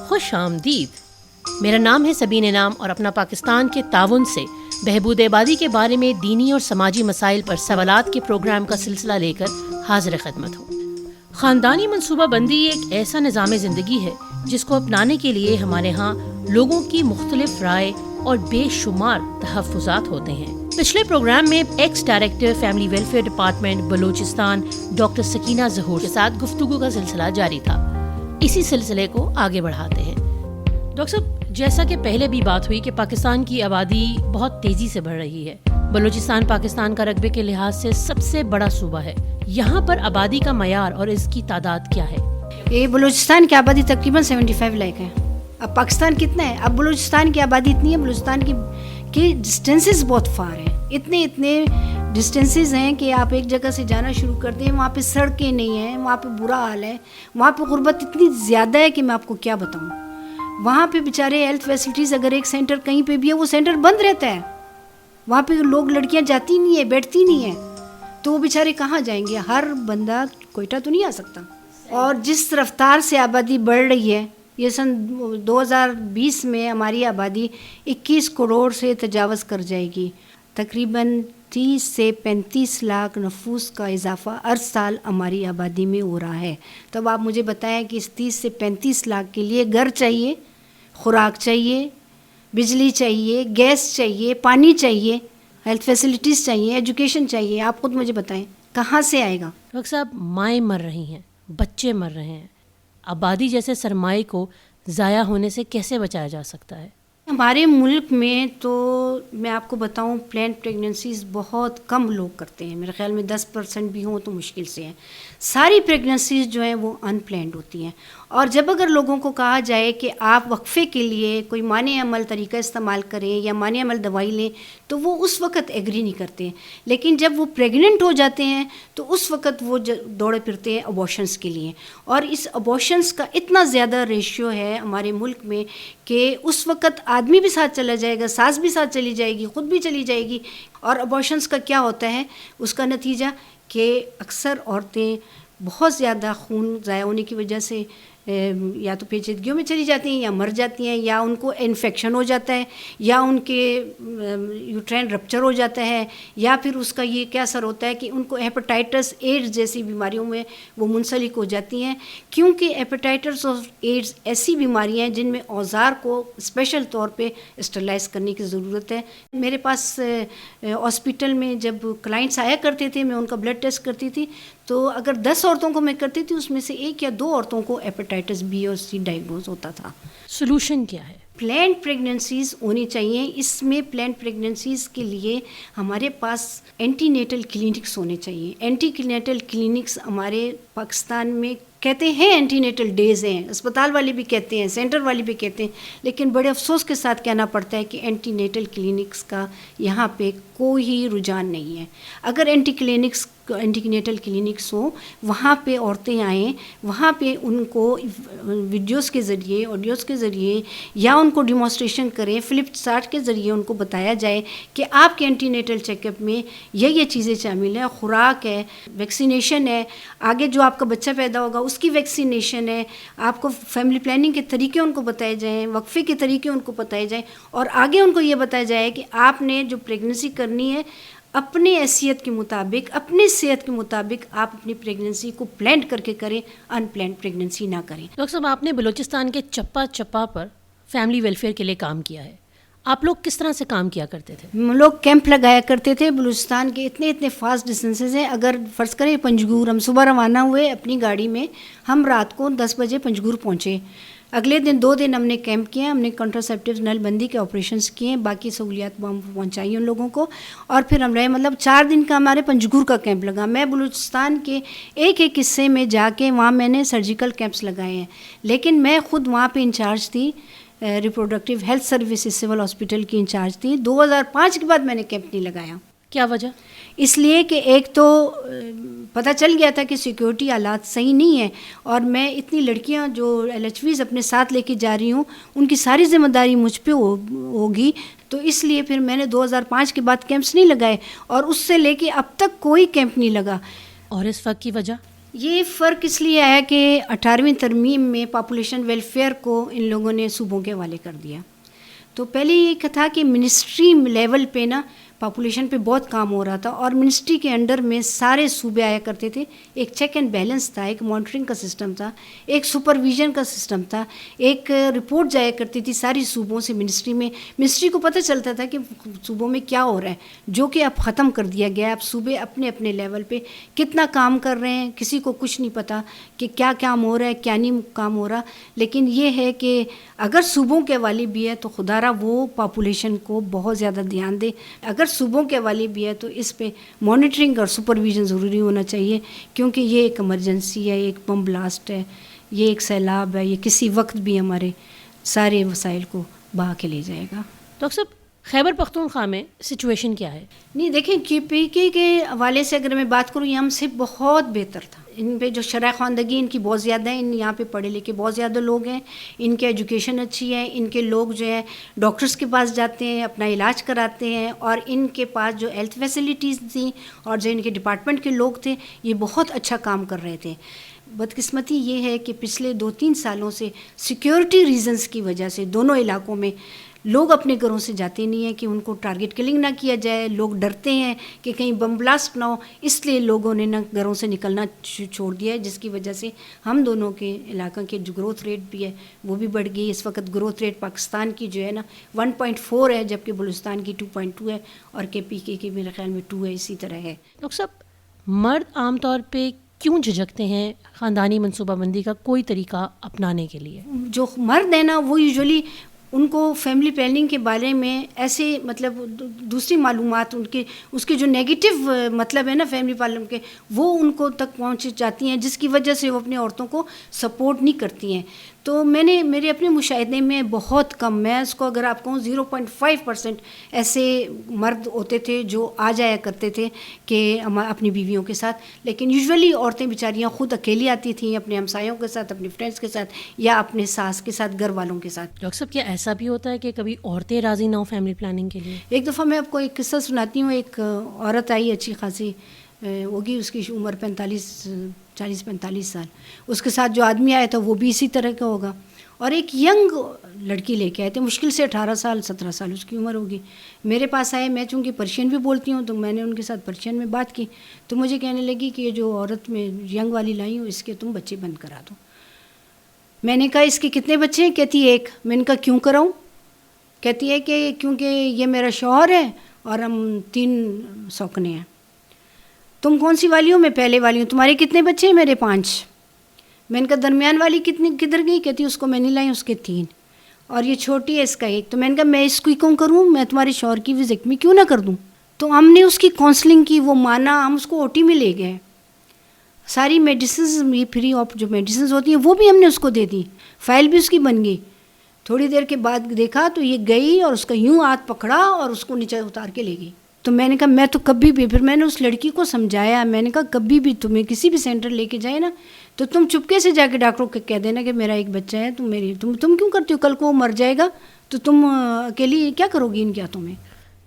خوش آمدید. میرا نام ہے سبین انعام اور اپنا پاکستان کے تعاون سے بہبود آبادی کے بارے میں دینی اور سماجی مسائل پر سوالات کے پروگرام کا سلسلہ لے کر حاضر خدمت ہوں. خاندانی منصوبہ بندی ایک ایسا نظام زندگی ہے جس کو اپنانے کے لیے ہمارے ہاں لوگوں کی مختلف رائے اور بے شمار تحفظات ہوتے ہیں. پچھلے پروگرام میں x director family welfare department Balochistan doctor Sakina ظہور کے ساتھ گفتگو کا سلسلہ جاری تھا. اسی سلسلے کو آگے بڑھاتے ہیں. ڈاکٹر صاحب، جیسا کہ پہلے بھی بات ہوئی کہ پاکستان کی آبادی بہت تیزی سے بڑھ رہی ہے. بلوچستان پاکستان کا رقبے کے لحاظ سے سب سے بڑا صوبہ ہے. یہاں پر آبادی کا معیار اور اس کی تعداد کیا ہے؟ یہ بلوچستان کی آبادی تقریباً 75 لاکھ ہے. اب پاکستان کتنا ہے؟ اب بلوچستان کی آبادی اتنی ہے، بلوچستان کی ڈسٹینسز بہت فار ہیں. اتنے ڈسٹینسز ہیں کہ آپ ایک جگہ سے جانا شروع کر دیں، وہاں پہ سڑکیں نہیں ہیں، وہاں پہ برا حال ہے، وہاں پہ غربت اتنی زیادہ ہے کہ میں آپ کو کیا بتاؤں. وہاں پہ بیچارے ہیلتھ فیسلٹیز، اگر ایک سینٹر کہیں پہ بھی ہے وہ سینٹر بند رہتا ہے. وہاں پہ لوگ، لڑکیاں جاتی نہیں ہیں، بیٹھتی نہیں ہیں، تو وہ بیچارے کہاں جائیں گے؟ ہر بندہ کوئٹہ تو نہیں آ سکتا. اور جس رفتار سے آبادی بڑھ رہی ہے، یہ سن 2020 میں ہماری آبادی 21 کروڑ سے تجاوز کر جائے گی. تقریباً 30 سے 35 لاکھ نفوس کا اضافہ ہر سال ہماری آبادی میں ہو رہا ہے. تو اب آپ مجھے بتائیں کہ اس 30 سے 35 لاکھ کے لیے گھر چاہیے، خوراک چاہیے، بجلی چاہیے، گیس چاہیے، پانی چاہیے، ہیلتھ فیسلٹیز چاہیے، ایجوکیشن چاہیے. آپ خود مجھے بتائیں کہاں سے آئے گا؟ ڈاکٹر صاحب، مائیں مر رہی ہیں، بچے مر رہے ہیں. آبادی جیسے سرمایہ کو ضائع ہونے سے کیسے بچایا جا سکتا ہے؟ ہمارے ملک میں تو میں آپ کو بتاؤں، پلانڈ پریگننسیز بہت کم لوگ کرتے ہیں. میرے خیال میں 10% بھی ہوں تو مشکل سے ہیں. ساری پریگننسیز جو ہیں وہ ان پلانڈ ہوتی ہیں. اور جب اگر لوگوں کو کہا جائے کہ آپ وقفے کے لیے کوئی مانع عمل طریقہ استعمال کریں یا مانع عمل دوائی لیں، تو وہ اس وقت ایگری نہیں کرتے ہیں. لیکن جب وہ پریگننٹ ہو جاتے ہیں تو اس وقت وہ دوڑے پھرتے ہیں ابورشنس کے لیے. اور اس ابورشنس کا اتنا زیادہ ریشیو ہے ہمارے ملک میں کہ اس وقت آدمی بھی ساتھ چلا جائے گا، ساس بھی ساتھ چلی جائے گی، خود بھی چلی جائے گی. اور ابورشنس کا کیا ہوتا ہے؟ اس کا نتیجہ کہ اکثر عورتیں بہت زیادہ خون ضائع ہونے کی وجہ سے یا تو پیچیدگیوں میں چلی جاتی ہیں، یا مر جاتی ہیں، یا ان کو انفیکشن ہو جاتا ہے، یا ان کے یوٹرین رپچر ہو جاتا ہے، یا پھر اس کا یہ کیا اثر ہوتا ہے کہ ان کو ہیپاٹائٹس ایڈز جیسی بیماریوں میں وہ منسلک ہو جاتی ہیں. کیونکہ ہیپاٹائٹس اور ایڈز ایسی بیماریاں ہیں جن میں اوزار کو اسپیشل طور پہ اسٹرلائز کرنے کی ضرورت ہے. میرے پاس ہاسپٹل میں جب کلائنٹس آیا کرتے تھے، میں ان کا بلڈ ٹیسٹ کرتی تھی، تو اگر 10 عورتوں کو میں کرتی تھی، اس میں سے 1 یا 2 عورتوں کو ہیپاٹائٹس بی اور سی ڈائگنوز ہوتا تھا. سولوشن کیا ہے؟ پلانڈ پریگننسیز ہونی چاہیے. اس میں پلانڈ پریگننسیز کے لیے ہمارے پاس اینٹی نیٹل کلینکس ہونے چاہیے. اینٹی نیٹل کلینکس ہمارے پاکستان میں کہتے ہیں اینٹی نیٹل ڈیز ہیں، اسپتال والے بھی کہتے ہیں، سینٹر والے بھی کہتے ہیں، لیکن بڑے افسوس کے ساتھ کہنا پڑتا ہے کہ اینٹی نیٹل کلینکس کا یہاں پہ کوئی رجحان نہیں ہے. اگر اینٹی نیٹل کلینکس ہوں، وہاں پہ عورتیں آئیں، وہاں پہ ان کو ویڈیوز کے ذریعے، آڈیوز کے ذریعے، یا ان کو ڈیمونسٹریشن کریں، فلپ چارٹ کے ذریعے ان کو بتایا جائے کہ آپ کے اینٹی نیٹل چیک اپ میں یہ چیزیں شامل ہیں، خوراک ہے، ویکسینیشن ہے، آگے جو آپ کا بچہ پیدا ہوگا اس کی ویکسینیشن ہے، آپ کو فیملی پلاننگ کے طریقے ان کو بتائے جائیں، وقفے کے طریقے ان کو بتائے جائیں، اور آگے ان کو یہ بتایا جائے کہ آپ نے جو پریگننسی کرنی ہے اپنی حیثیت کے مطابق، اپنی صحت کے مطابق آپ اپنی پریگننسی کو پلانڈ کر کے کریں، ان پلانڈ پریگننسی نہ کریں. ڈاکٹر صاحب، آپ نے بلوچستان کے چپا چپا پر فیملی ویلفیئر کے لیے کام کیا ہے. آپ لوگ کس طرح سے کام کیا کرتے تھے؟ لوگ کیمپ لگایا کرتے تھے. بلوچستان کے اتنے فاسٹ ڈسٹینسز ہیں. اگر فرض کریں پنجگور، ہم صبح روانہ ہوئے اپنی گاڑی میں، ہم رات کو 10 بجے پنجگور پہنچے. اگلے دن 2 دن ہم نے کیمپ کیا، ہم نے کنٹراسیپٹیو نل بندی کے آپریشنس کیے، باقی سہولیات ہم پہنچائی ان لوگوں کو، اور پھر ہم رہے. مطلب 4 دن کا ہمارے پنجگور کا کیمپ لگا. میں بلوچستان کے ایک حصے میں جا کے وہاں میں نے سرجیکل کیمپس لگائے ہیں، لیکن میں خود وہاں پہ انچارج تھی، reproductive health services civil hospital کی انچارج تھی. 2005 کے بعد میں نے کیمپ نہیں لگایا. کیا وجہ؟ اس لیے کہ ایک تو پتہ چل گیا تھا کہ سیکیورٹی حالات صحیح نہیں ہیں، اور میں اتنی لڑکیاں جو LHVs اپنے ساتھ لے کے جا رہی ہوں، ان کی ساری ذمہ داری مجھ پہ ہوگی. تو اس لیے پھر میں نے 2005 کے بعد کیمپس نہیں لگائے، اور اس سے لے کے اب تک کوئی کیمپ نہیں لگا. اور اس وقت کی وجہ؟ یہ فرق اس لیے آیا کہ 18ویں ترمیم میں پاپولیشن ویلفیئر کو ان لوگوں نے صوبوں کے حوالے کر دیا. تو پہلے یہ تھا کہ منسٹری لیول پہ نا پاپولیشن پہ بہت کام ہو رہا تھا, اور منسٹری کے انڈر میں سارے صوبے آیا کرتے تھے. ایک چیک اینڈ بیلنس تھا, ایک مانیٹرنگ کا سسٹم تھا, ایک سپرویژن کا سسٹم تھا, ایک رپورٹ جایا کرتی تھی ساری صوبوں سے منسٹری میں. منسٹری کو پتہ چلتا تھا کہ صوبوں میں کیا ہو رہا ہے, جو کہ اب ختم کر دیا گیا ہے. اب صوبے اپنے اپنے لیول پہ کتنا کام کر رہے ہیں, کسی کو کچھ نہیں پتہ کہ کیا کام ہو رہا ہے, کیا نہیں کام ہو رہا. لیکن یہ ہے کہ اگر صوبوں کے حوالے بھی ہے تو خدا را وہ پاپولیشن کو بہت زیادہ دھیان دے. اگر صوبوں کے حوالے بھی ہے تو اس پہ مانیٹرنگ اور سپرویژن ضروری ہونا چاہیے, کیونکہ یہ ایک ایمرجنسی ہے, ایک بم بلاسٹ ہے, یہ ایک سیلاب ہے, یہ کسی وقت بھی ہمارے سارے وسائل کو بہا کے لے جائے گا. ڈاکٹر صاحب, خیبر پختونخوا میں سچویشن کیا ہے؟ نہیں دیکھیں, پی کے حوالے سے اگر میں بات کروں, یہ ہم سے بہت بہتر تھا. ان پہ جو شرح خواندگی ان کی بہت زیادہ ہے, ان یہاں پہ پڑھے لکھے بہت زیادہ لوگ ہیں, ان کے ایجوکیشن اچھی ہے, ان کے لوگ جو ہے ڈاکٹرز کے پاس جاتے ہیں, اپنا علاج کراتے ہیں, اور ان کے پاس جو ہیلتھ فیسلٹیز تھیں اور جو ان کے ڈپارٹمنٹ کے لوگ تھے یہ بہت اچھا کام کر رہے تھے. بدقسمتی یہ ہے کہ پچھلے 2-3 سالوں سے سیکیورٹی ریزنز کی وجہ سے دونوں علاقوں میں لوگ اپنے گھروں سے جاتے نہیں ہیں کہ ان کو ٹارگٹ کلنگ نہ کیا جائے. لوگ ڈرتے ہیں کہ کہیں بم بلاسٹ نہ ہو, اس لیے لوگوں نے نہ گھروں سے نکلنا چھوڑ دیا ہے, جس کی وجہ سے ہم دونوں کے علاقہ کے جو گروتھ ریٹ بھی ہے وہ بھی بڑھ گئی. اس وقت گروتھ ریٹ پاکستان کی جو ہے نا 1.4 ہے, جبکہ بلوچستان کی 2.2 ہے, اور KPK کی میرے خیال میں 2 ہے. اسی طرح ہے. ڈاکٹر صاحب, مرد عام طور پہ کیوں جھجکتے ہیں خاندانی منصوبہ بندی کا کوئی طریقہ اپنانے کے لیے؟ جو مرد ہیں نا وہ یوزولی ان کو فیملی پلاننگ کے بارے میں ایسے مطلب دوسری معلومات ان کے اس کے جو نیگیٹو مطلب ہے نا فیملی پلاننگ کے, وہ ان کو تک پہنچ جاتی ہیں, جس کی وجہ سے وہ اپنے عورتوں کو سپورٹ نہیں کرتی ہیں. تو میں نے میرے اپنے مشاہدے میں بہت کم, میں اس کو اگر آپ کہوں 0.5% ایسے مرد ہوتے تھے جو آ جایا کرتے تھے کہ اپنی بیویوں کے ساتھ. لیکن یوزولی عورتیں بیچاریاں خود اکیلی آتی تھیں اپنے ہمسایوں کے ساتھ, اپنے فرینڈس کے ساتھ, یا اپنے ساس کے ساتھ, گھر والوں کے ساتھ. ڈاکٹر صاحب, کیا ایسا بھی ہوتا ہے کہ کبھی عورتیں راضی نہ ہو فیملی پلاننگ کے لیے؟ ایک دفعہ میں آپ کو ایک قصہ سناتی ہوں. ایک عورت آئی اچھی خاصی ہوگی, اس کی عمر 40-45 سال. اس کے ساتھ جو آدمی آیا تھا وہ بھی اسی طرح کا ہوگا, اور ایک ینگ لڑکی لے کے آئے تھے, مشکل سے 18-17 سال اس کی عمر ہوگی. میرے پاس آئے, میں چونکہ پرشین بھی بولتی ہوں تو میں نے ان کے ساتھ پرشین میں بات کی, تو مجھے کہنے لگی کہ یہ جو عورت میں ینگ والی لائی ہوں اس کے تم بچے بند کرا دو. میں نے کہا اس کے کتنے بچے ہیں؟ کہتی ہے 1. میں نے کہا کیوں کراؤں؟ کہتی ہے کہ کیونکہ یہ میرا شوہر ہے اور ہم 3 سوکنے ہیں. تم کون سی والی ہو؟ میں پہلے والی ہوں. تمہارے کتنے بچے ہیں؟ میرے 5. میں نے کہا درمیان والی کدھر گئی؟ کہتی اس کو میں نہیں لائی, اس کے 3, اور یہ چھوٹی ہے اس کا 1. تو میں نے کہا میں اس کو کیوں کروں, میں تمہارے شوہر کی وزیکٹمی کیوں نہ کر دوں. تو ہم نے اس کی کاؤنسلنگ کی, وہ مانا, ہم اس کو OT میں لے گئے. ساری میڈیسنز فری آف جو میڈیسنز ہوتی ہیں وہ بھی ہم نے اس کو دے دی, فائل بھی اس کی بن گئی. تھوڑی دیر کے بعد دیکھا تو یہ گئی اور اس کا یوں ہاتھ پکڑا اور اس کو نیچے اتار کے لے گئی. تو میں نے کہا میں تو کبھی بھی, پھر میں نے اس لڑکی کو سمجھایا, میں نے کہا کبھی بھی تمہیں کسی بھی سینٹر لے کے جائے نا تو تم چپکے سے جا کے ڈاکٹر کو کہہ دینا کہ میرا ایک بچہ ہے, تم کیوں کرتی ہو, کل کو وہ مر جائے گا تو تم اکیلی کیا کرو گی ان کے ہاتھوں میں.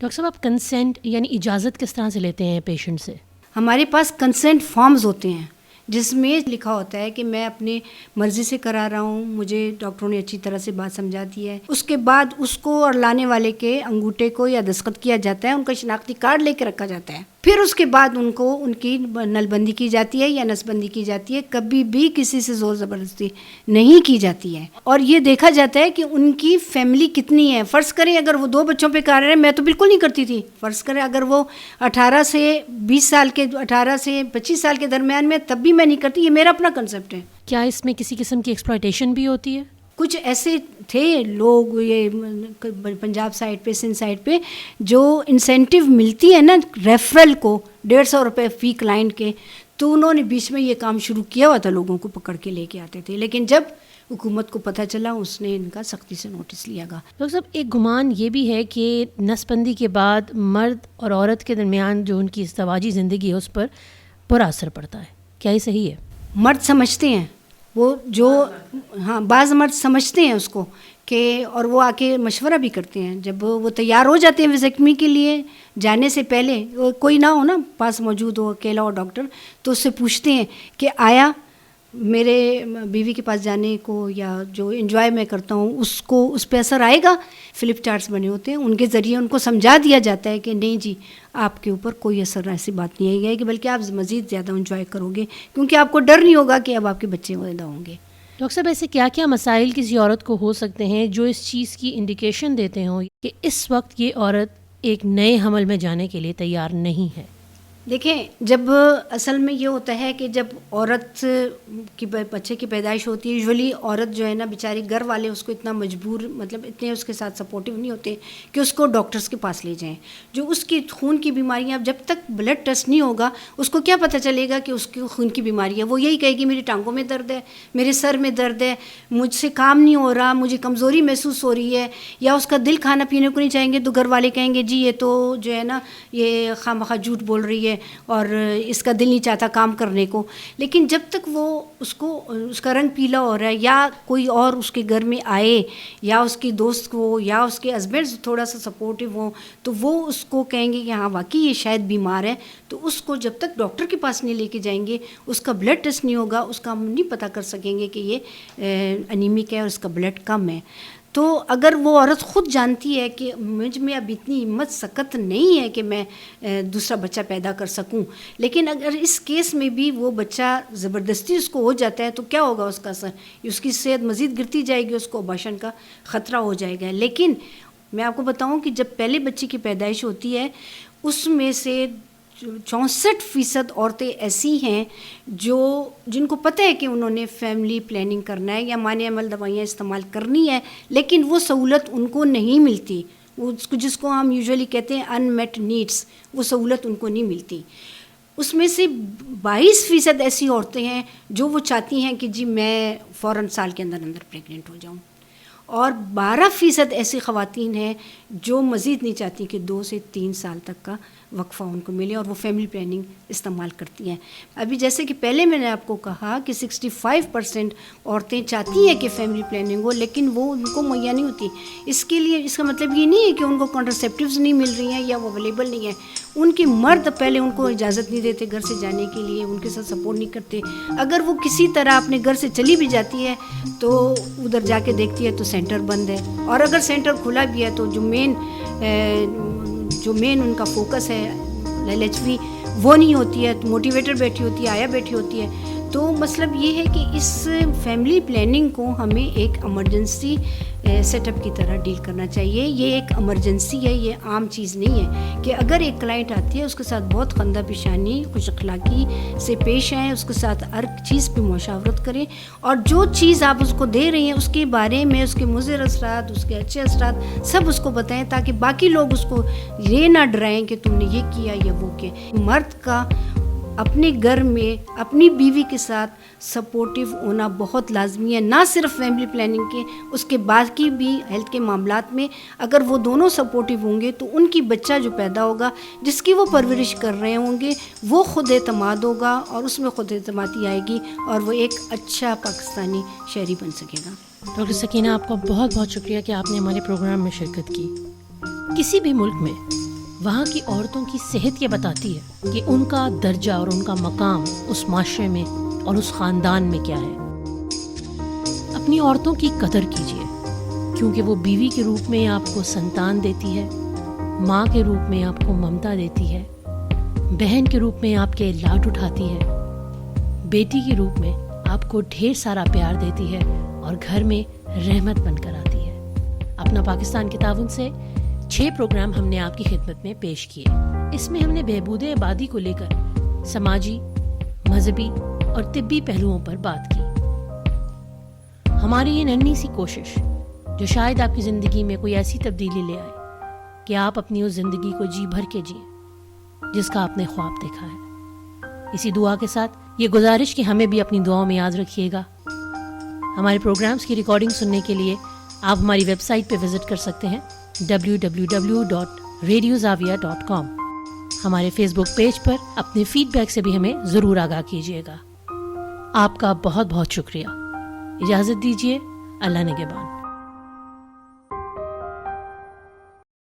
ڈاکٹر صاحب, آپ کنسینٹ یعنی اجازت کس طرح سے لیتے ہیں پیشنٹ سے؟ ہمارے پاس کنسینٹ فارمز ہوتے ہیں جس میں لکھا ہوتا ہے کہ میں اپنے مرضی سے کرا رہا ہوں, مجھے ڈاکٹروں نے اچھی طرح سے بات سمجھا دی ہے. اس کے بعد اس کو اور لانے والے کے انگوٹھے کو یا دستخط کیا جاتا ہے, ان کا شناختی کارڈ لے کے رکھا جاتا ہے. پھر اس کے بعد ان کو ان کی نل بندی کی جاتی ہے یا نس بندی کی جاتی ہے. کبھی بھی کسی سے زور زبردستی نہیں کی جاتی ہے, اور یہ دیکھا جاتا ہے کہ ان کی فیملی کتنی ہے. فرض کریں اگر وہ 2 بچوں پہ کر رہے ہیں, میں تو بالکل نہیں کرتی تھی. فرض کریں اگر وہ 18 سے 20 سال کے 18 سے 25 سال کے درمیان میں, تب بھی میں نہیں کرتی. یہ میرا اپنا کنسیپٹ ہے. کیا اس میں کسی قسم کی ایکسپلائٹیشن بھی ہوتی ہے؟ کچھ ایسے تھے لوگ یہ پنجاب سائڈ پہ, سندھ سائڈ پہ, جو انسینٹیو ملتی ہے نا ریفرل کو 150 روپے فی کلائنٹ کے, تو انہوں نے بیچ میں یہ کام شروع کیا ہوا تھا, لوگوں کو پکڑ کے لے کے آتے تھے. لیکن جب حکومت کو پتہ چلا, اس نے ان کا سختی سے نوٹس لیا گا. ڈاکٹر صاحب, ایک گمان یہ بھی ہے کہ نس بندی کے بعد مرد اور عورت کے درمیان جو ان کی ازدواجی زندگی ہے اس پر برا اثر پڑتا ہے, کیا یہ صحیح ہے؟ مرد سمجھتے ہیں وہ جو, ہاں بعض مرد سمجھتے ہیں اس کو کہ اور وہ آ کے مشورہ بھی کرتے ہیں. جب وہ تیار ہو جاتے ہیں ویزیکٹمی کے لیے جانے سے پہلے, کوئی نہ ہو نا پاس موجود ہو, اکیلا ہو ڈاکٹر, تو اس سے پوچھتے ہیں کہ آیا میرے بیوی کے پاس جانے کو یا جو انجوائے میں کرتا ہوں اس کو اس پہ اثر آئے گا. فلپ چارٹس بنے ہوتے ہیں, ان کے ذریعے ان کو سمجھا دیا جاتا ہے کہ نہیں جی آپ کے اوپر کوئی اثر ایسی بات نہیں آئے گی, بلکہ آپ مزید زیادہ انجوائے کرو گے, کیونکہ آپ کو ڈر نہیں ہوگا کہ اب آپ کے بچے پیدا ہوں گے. ڈاکٹر صاحب ایسے کیا کیا مسائل کسی عورت کو ہو سکتے ہیں جو اس چیز کی انڈیکیشن دیتے ہوں کہ اس وقت یہ عورت ایک نئے حمل میں جانے کے لیے تیار نہیں ہے؟ دیکھیں, جب اصل میں یہ ہوتا ہے کہ جب عورت کی بچے کی پیدائش ہوتی ہے, یوزلی عورت جو ہے نا بیچاری گھر والے اس کو اتنا مجبور مطلب اتنے اس کے ساتھ سپورٹیو نہیں ہوتے کہ اس کو ڈاکٹرز کے پاس لے جائیں. جو اس کی خون کی بیماریاں, اب جب تک بلڈ ٹیسٹ نہیں ہوگا اس کو کیا پتہ چلے گا کہ اس کی خون کی بیماری ہے. وہ یہی کہے گی میری ٹانگوں میں درد ہے, میرے سر میں درد ہے, مجھ سے کام نہیں ہو رہا, مجھے کمزوری محسوس ہو رہی ہے, یا اس کا دل کھانا پینے کو نہیں چاہیں گے تو گھر والے کہیں گے جی یہ تو جو ہے نا یہ خواہ جھوٹ بول رہی ہے اور اس کا دل نہیں چاہتا کام کرنے کو. لیکن جب تک وہ اس کا رنگ پیلا ہو رہا ہے, یا کوئی اور اس کے گھر میں آئے, یا اس کے دوست کو یا اس کے ہسبینڈ تھوڑا سا سپورٹیو ہوں, تو وہ اس کو کہیں گے کہ ہاں واقعی یہ شاید بیمار ہے. تو اس کو جب تک ڈاکٹر کے پاس نہیں لے کے جائیں گے, اس کا بلڈ ٹیسٹ نہیں ہوگا, اس کا ہم نہیں پتہ کر سکیں گے کہ یہ انیمک ہے اور اس کا بلڈ کم ہے. تو اگر وہ عورت خود جانتی ہے کہ مجھ میں اب اتنی ہمت سکت نہیں ہے کہ میں دوسرا بچہ پیدا کر سکوں, لیکن اگر اس کیس میں بھی وہ بچہ زبردستی اس کو ہو جاتا ہے تو کیا ہوگا اس کا اثر؟ اس کی صحت مزید گرتی جائے گی, اس کو ابارشن کا خطرہ ہو جائے گا. لیکن میں آپ کو بتاؤں کہ جب پہلے بچے کی پیدائش ہوتی ہے اس میں سے 64% عورتیں ایسی ہیں جن کو پتہ ہے کہ انہوں نے فیملی پلاننگ کرنا ہے یا مانع عمل دوائیاں استعمال کرنی ہے, لیکن وہ سہولت ان کو نہیں ملتی. وہ جس کو ہم یوزلی کہتے ہیں ان میٹ نیڈس, وہ سہولت ان کو نہیں ملتی. اس میں سے 22% ایسی عورتیں ہیں جو وہ چاہتی ہیں کہ جی میں فوراً سال کے اندر پریگننٹ ہو جاؤں, اور 12% ایسی خواتین ہیں جو مزید نہیں چاہتی کہ 2 سے 3 سال تک کا وقفہ ان کو ملے, اور وہ فیملی پلاننگ استعمال کرتی ہیں. ابھی جیسے کہ پہلے میں نے آپ کو کہا کہ 65% عورتیں چاہتی ہیں کہ فیملی پلاننگ ہو, لیکن وہ ان کو مہیا نہیں ہوتی. اس کے لیے اس کا مطلب یہ نہیں ہے کہ ان کو کانٹرسیپٹیوز نہیں مل رہی ہیں یا وہ اویلیبل نہیں ہیں. ان کے مرد پہلے ان کو اجازت نہیں دیتے گھر سے جانے کے لیے, ان کے ساتھ سپورٹ نہیں کرتے. اگر وہ کسی طرح اپنے گھر سے چلی بھی جاتی ہے تو ادھر جا کے دیکھتی ہے تو سینٹر بند ہے, اور اگر سینٹر کھلا بھی ہے تو جو مین ان کا فوکس ہے LHV وہ نہیں ہوتی ہے, موٹیویٹر بیٹھی ہوتی ہے, آیا بیٹھی ہوتی ہے. تو مطلب یہ ہے کہ اس فیملی پلاننگ کو ہمیں ایک ایمرجنسی سیٹ اپ کی طرح ڈیل کرنا چاہیے. یہ ایک ایمرجنسی ہے, یہ عام چیز نہیں ہے کہ اگر ایک کلائنٹ آتی ہے اس کے ساتھ بہت خندہ پیشانی خوش اخلاقی سے پیش آئیں, اس کے ساتھ ہر چیز پہ مشاورت کریں, اور جو چیز آپ اس کو دے رہی ہیں اس کے بارے میں اس کے مضر اثرات, اس کے اچھے اثرات سب اس کو بتائیں, تاکہ باقی لوگ اس کو یہ نہ ڈرائیں کہ تم نے یہ کیا یا وہ کیا. مرد کا اپنے گھر میں اپنی بیوی کے ساتھ سپورٹیو ہونا بہت لازمی ہے, نہ صرف فیملی پلاننگ کے, اس کے بعد کی بھی ہیلتھ کے معاملات میں. اگر وہ دونوں سپورٹیو ہوں گے تو ان کی بچہ جو پیدا ہوگا جس کی وہ پرورش کر رہے ہوں گے وہ خود اعتماد ہوگا, اور اس میں خود اعتمادی آئے گی, اور وہ ایک اچھا پاکستانی شہری بن سکے گا. ڈاکٹر سکینہ, آپ کا بہت بہت شکریہ کہ آپ نے ہمارے پروگرام میں شرکت کی. کسی بھی ملک میں وہاں کی عورتوں کی صحت یہ بتاتی ہے کہ ان کا درجہ اور ان کا مقام اس معاشرے میں اور اس خاندان میں کیا ہے. اپنی عورتوں کی قدر کیجیے, کیونکہ وہ بیوی کے روپ میں آپ کو سنتان دیتی ہے, ماں کے روپ میں آپ کو ممتا دیتی ہے, بہن کے روپ میں آپ کے لاڈ اٹھاتی ہے, بیٹی کے روپ میں آپ کو ڈھیر سارا پیار دیتی ہے اور گھر میں رحمت بن کر آتی ہے. اپنا پاکستان کے تعاون سے 6 پروگرام ہم نے آپ کی خدمت میں پیش کیے. اس میں ہم نے بہبود آبادی کو لے کر سماجی, مذہبی اور طبی پہلوؤں پر بات کی. ہماری یہ ننھی سی کوشش جو شاید آپ کی زندگی میں کوئی ایسی تبدیلی لے آئے کہ آپ اپنی اس زندگی کو جی بھر کے جئیں جس کا آپ نے خواب دیکھا ہے. اسی دعا کے ساتھ یہ گزارش کہ ہمیں بھی اپنی دعاؤں میں یاد رکھیے گا. ہمارے پروگرامز کی ریکارڈنگ سننے کے لیے آپ ہماری ویب سائٹ پہ وزٹ کر سکتے ہیں www.radiozavia.com. ہمارے فیس بک پیج پر اپنے فیڈ بیک سے بھی ہمیں ضرور آگاہ کیجیے گا. آپ کا بہت بہت شکریہ. اجازت دیجیے. اللہ نگہبان.